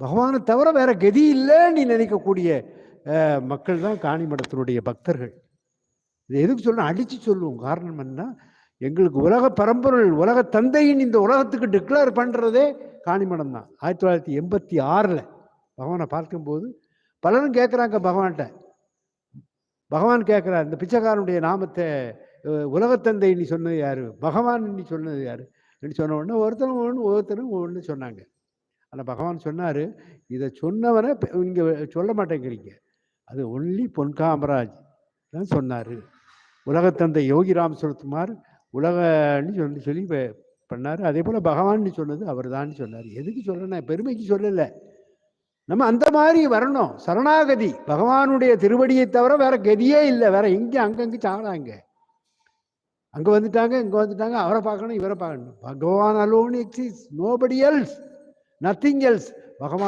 பகவானை தவிர வேற கதி இல்லைன்னு நினைக்கக்கூடிய மக்கள் தான் காணிமடத்தினுடைய பக்தர்கள். இது எதுக்கு சொல்ல அடிச்சு சொல்லுவோம். காரணம் என்ன, எங்களுக்கு உலக பரம்பொருள் உலக தந்தையின் இந்த உலகத்துக்கு டிக்ளேர் பண்றதே காணிமடம் தான். 1986 பகவானை பார்க்கும்போது பலரும் கேட்குறாங்க பகவான்கிட்ட. பகவான் கேட்குறார், இந்த பிச்சைக்காரனுடைய நாமத்தை உலகத்தந்தை நீ சொன்னது யாரு, பகவான் நீ சொன்னது யாரு சொன்ன உடனே ஒவ்வொருத்தரும் ஒன்று சொன்னாங்க. ஆனால் பகவான் சொன்னார், இதை சொன்னவரை இங்கே சொல்ல மாட்டேங்கிறீங்க, அது ஒன்லி பொன் காமராஜ் தான் சொன்னார். உலகத்தந்தை யோகிராம் சுரத்குமார் உலகன்னு சொல்லி பண்ணார். அதே போல் பகவான் சொன்னது அவர் தான் சொன்னார். எதுக்கு சொல்கிறேன், பெருமைக்கு சொல்லலை. நம்ம அந்த மாதிரி வரணும். சரணாகதி பகவானுடைய திருவடியை தவிர வேற கதியே இல்லை. வேற இங்கே அங்கங்கே சாடாங்க, அங்கே வந்துட்டாங்க இங்கே வந்துட்டாங்க, அவரை பார்க்கணும் இவரை பார்க்கணும். பகவான் alone exists, nobody else, nothing else. பகவான்